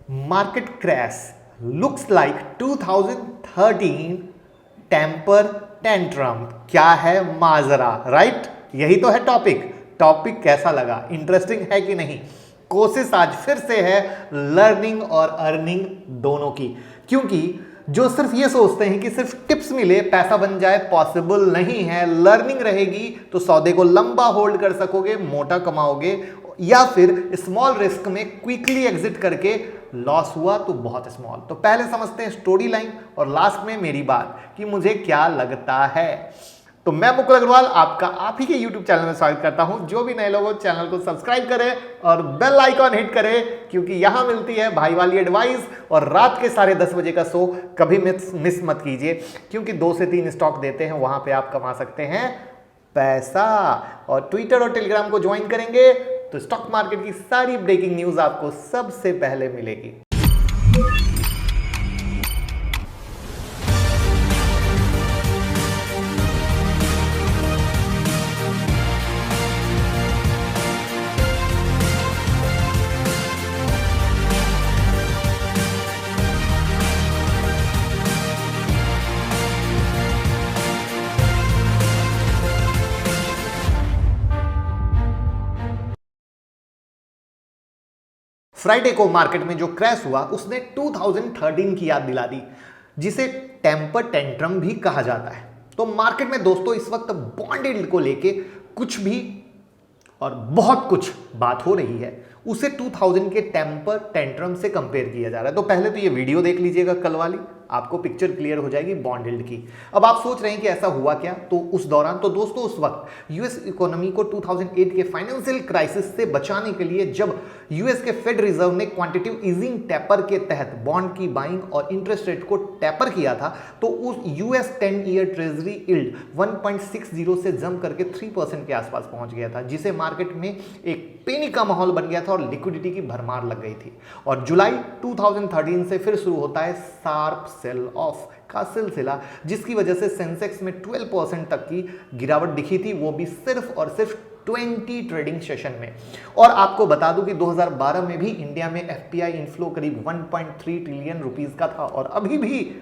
Market crash looks like 2013 temper tantrum. क्या है माजरा, right? यही तो है टॉपिक। टॉपिक कैसा लगा, इंटरेस्टिंग है कि नहीं? कोशिश आज फिर से है लर्निंग और अर्निंग दोनों की, क्योंकि जो सिर्फ ये सोचते हैं कि सिर्फ टिप्स मिले पैसा बन जाए, पॉसिबल नहीं है। लर्निंग रहेगी तो सौदे को लंबा होल्ड कर सकोगे, मोटा कमाओगे, या फिर स्मॉल रिस्क में क्विकली एग्जिट करके लॉस हुआ तो बहुत स्मॉल। तो पहले समझते हैं स्टोरी लाइन और लास्ट में मेरी बात कि मुझे क्या लगता है। तो मैं मुकुल अग्रवाल आपका आप ही के YouTube चैनल में स्वागत करता हूं। जो भी नए लोग चैनल को सब्सक्राइब करें और बेल आइकॉन हिट करें, क्योंकि यहां मिलती है भाई वाली एडवाइस। और रात के 10:30 बजे का शो कभी मिस मत कीजिए, क्योंकि 2 से 3 स्टॉक देते हैं, वहां पे आप कमा सकते हैं पैसा। और ट्विटर और टेलीग्राम को ज्वाइन करेंगे तो स्टॉक मार्केट की सारी ब्रेकिंग न्यूज आपको सबसे पहले मिलेगी। फ्राइडे को मार्केट में जो क्रैश हुआ उसने 2013 की याद दिला दी, जिसे टेम्पर टेंट्रम भी कहा जाता है। तो मार्केट में दोस्तों इस वक्त बॉन्ड यील्ड को लेके कुछ भी और बहुत कुछ बात हो रही है, उसे 2000 के टेम्पर टेंट्रम से कंपेयर किया जा रहा है। तो पहले तो ये वीडियो देख लीजिएगा कल वाली, आपको पिक्चर क्लियर हो जाएगी बॉन्ड यील्ड की। अब आप सोच रहे हैं कि ऐसा हुआ क्या, तो उस दौरान तो दोस्तों उस वक्त यूएस इकोनॉमी को 2008 के फाइनेंशियल क्राइसिस से बचाने के लिए जब यूएस के फेड रिजर्व ने क्वांटिटेटिव ईजिंग टेपर के तहत बॉन्ड की बाइंग और इंटरेस्ट रेट को टेपर किया था, तो उस यूएस 10 ईयर ट्रेजरी यील्ड 1.60 से जंप करके 3% के आसपास पहुंच गया था, जिसे मार्केट में एक पैनिक का माहौल बन गया था और लिक्विडिटी की भरमार लग गई थी। और जुलाई 2013 से फिर शुरू होता है शार्प सेल ऑफ का सिलसिला, जिसकी वजह से सेंसेक्स में 12% तक की गिरावट दिखी थी, वो भी सिर्फ और सिर्फ 20 ट्रेडिंग सेशन में। और आपको बता दूं कि 2012 में भी इंडिया में एफपीआई इनफ्लो करीब 1.3 ट्रिलियन रुपीस का था, और अभी भी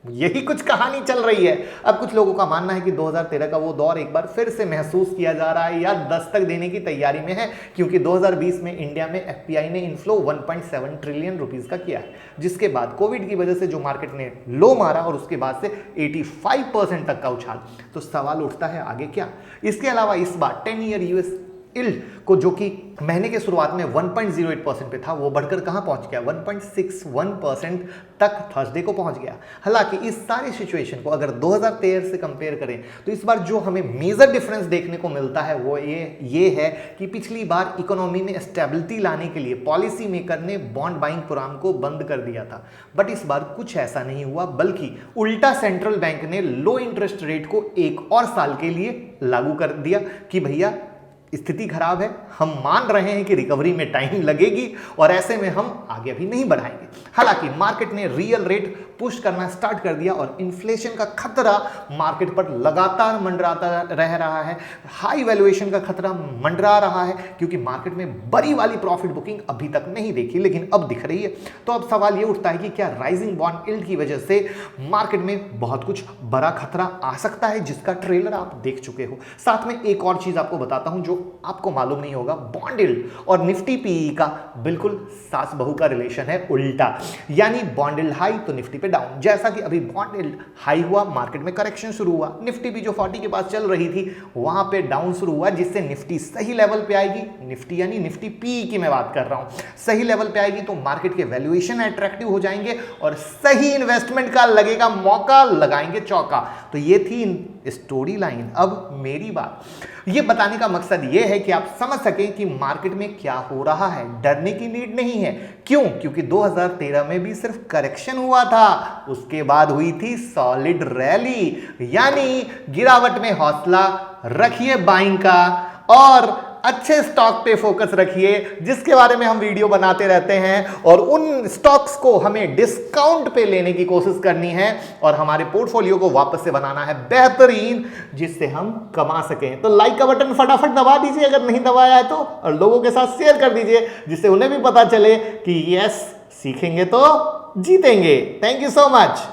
यही कुछ कहानी चल रही है। अब कुछ लोगों का मानना है कि 2013 का वो दौर एक बार फिर से महसूस किया जा रहा है या दस्तक देने की तैयारी में है, क्योंकि 2020 में इंडिया में एफपीआई ने इनफ्लो 1.7 ट्रिलियन रुपीस का किया है, जिसके बाद कोविड की वजह से जो मार्केट ने लो मारा और उसके बाद से 85% तक का उछाल। तो सवाल उठता है आगे क्या। इसके अलावा इस बार 10 ईयर यूएस यील्ड को, जो कि महीने के शुरुआत में 1.08% पे था, वो बढ़कर कहां पहुंच गया, 1.61% तक थर्सडे को पहुंच गया। हालांकि इस सारी सिचुएशन को अगर 2013 से कंपेयर करें तो इस बार जो हमें मेजर डिफरेंस देखने को मिलता है वो ये है कि पिछली बार इकोनॉमी में स्टेबिलिटी लाने के लिए पॉलिसी मेकर ने बॉन्ड बाइंग प्रोग्राम को बंद कर दिया था, बट इस बार कुछ ऐसा नहीं हुआ, बल्कि उल्टा सेंट्रल बैंक ने लो इंटरेस्ट रेट को 1 और साल के लिए लागू कर दिया कि भैया स्थिति खराब है, हम मान रहे हैं कि रिकवरी में टाइम लगेगी और ऐसे में हम आगे अभी नहीं बढ़ाएंगे। हालांकि मार्केट ने रियल रेट पुश करना स्टार्ट कर दिया और इन्फ्लेशन का खतरा मार्केट पर लगातार मंडराता रह रहा है। हाई वैल्यूएशन का खतरा मंडरा रहा है, क्योंकि मार्केट में बड़ी वाली प्रॉफिट बुकिंग अभी तक नहीं देखी, लेकिन अब दिख रही है। तो अब सवाल ये उठता है कि क्या राइजिंग बॉन्ड यील्ड की वजह से मार्केट में बहुत कुछ बड़ा खतरा आ सकता है, जिसका ट्रेलर आप देख चुके हो। साथ में एक और चीज आपको बताता हूं जो आपको मालूम नहीं होगा, बॉन्ड यील्ड और निफ्टी पीई का बिल्कुल सास बहू का रिलेशन है उल्टा, यानी बॉन्ड यील्ड हाई तो निफ्टी पे डाउन। जैसा कि अभी बॉन्ड यील्ड हाई हुआ, मार्केट में करेक्शन शुरू हुआ, निफ्टी भी जो 40 के पास चल रही थी वहां पे डाउन शुरू हुआ, जिससे निफ्टी सही लेवल पे आएगी। निफ्टी यानी निफ्टी पीई की मैं बात कर रहा हूं, सही लेवल पे आएगी तो मार्केट के वैल्यूएशन अट्रैक्टिव हो जाएंगे और सही इन्वेस्टमेंट का लगेगा मौका, लगाएंगे चौका। तो ये थी स्टोरी लाइन। अब मेरी बात ये बताने का मकसद ये है कि आप समझ सकें कि मार्केट में क्या हो रहा है। डरने की नीड नहीं है। क्यों? क्योंकि 2013 में भी सिर्फ करेक्शन हुआ था, उसके बाद हुई थी सॉलिड रैली, यानी गिरावट में हौसला रखिए बाइंग का और अच्छे स्टॉक पे फोकस रखिए, जिसके बारे में हम वीडियो बनाते रहते हैं, और उन स्टॉक्स को हमें डिस्काउंट पे लेने की कोशिश करनी है और हमारे पोर्टफोलियो को वापस से बनाना है बेहतरीन, जिससे हम कमा सकें। तो लाइक का बटन फटाफट दबा दीजिए अगर नहीं दबाया है तो, और लोगों के साथ शेयर कर दीजिए जिससे उन्हें भी पता चले कि यस सीखेंगे तो जीतेंगे। Thank you so much.